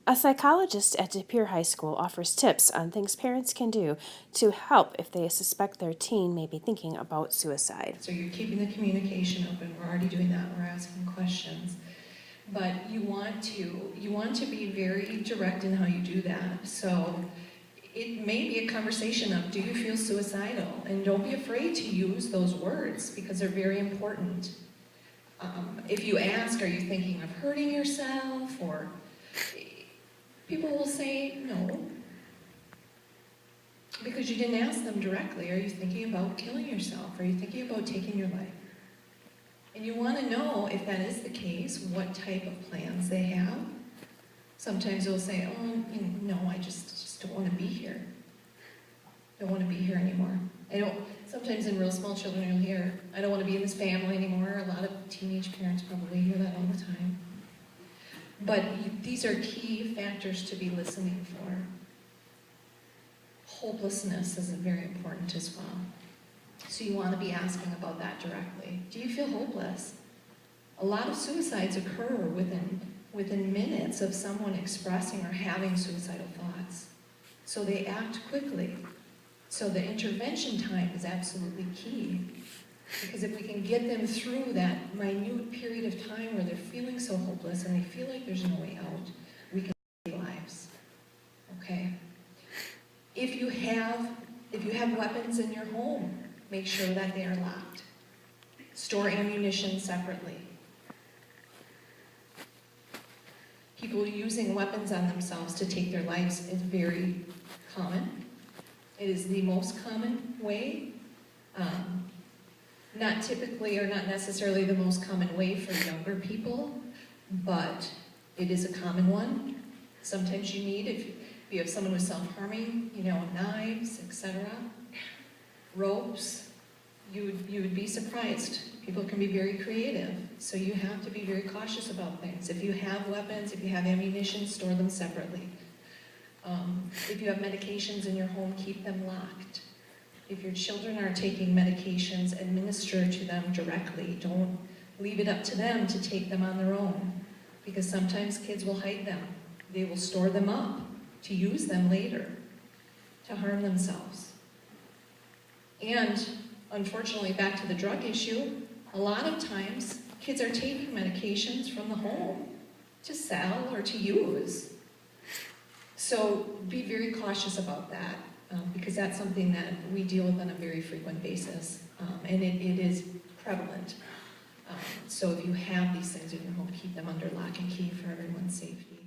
A psychologist at Pere High School offers tips on things parents can do to help if they suspect their teen may be thinking about suicide. So you're keeping the communication open. We're already doing that. We're asking questions. But you want to be very direct in how you do that. So it may be a conversation of, do you feel suicidal? And don't be afraid to use those words because they're very important. If you ask, are you thinking of hurting yourself? Or people will say no. Because you didn't ask them directly. Are you thinking about killing yourself? Are you thinking about taking your life? And you want to know, if that is the case, what type of plans they have. Sometimes they'll say, oh, no, I just don't want to be here. I don't want to be here anymore. Sometimes in real small children you'll hear, I don't want to be in this family anymore. A lot of teenage parents probably hear that all the time. But these are key factors to be listening for. Hopelessness is very important as well. So you want to be asking about that directly. Do you feel hopeless? A lot of suicides occur within minutes of someone expressing or having suicidal thoughts. So they act quickly. So the intervention time is absolutely key. Because if we can get them through that minute period of time where they're feeling so hopeless and they feel like there's no way out, we can save lives. Okay? If you have weapons in your home, make sure that they are locked. Store ammunition separately. People using weapons on themselves to take their lives is very common. It is the most common way. Not typically or not necessarily the most common way for younger people, but it is a common one. Sometimes you need, if you have someone who's self-harming, knives, etc., ropes. You would be surprised. People can be very creative, so you have to be very cautious about things. If you have weapons, if you have ammunition, store them separately. If you have medications in your home, keep them locked. If your children are taking medications, administer to them directly. Don't leave it up to them to take them on their own, because sometimes kids will hide them. They will store them up to use them later, to harm themselves. And unfortunately, back to the drug issue, a lot of times kids are taking medications from the home to sell or to use. So be very cautious about that, because that's something that we deal with on a very frequent basis, and it is prevalent. So if you have these things in your home, keep them under lock and key for everyone's safety.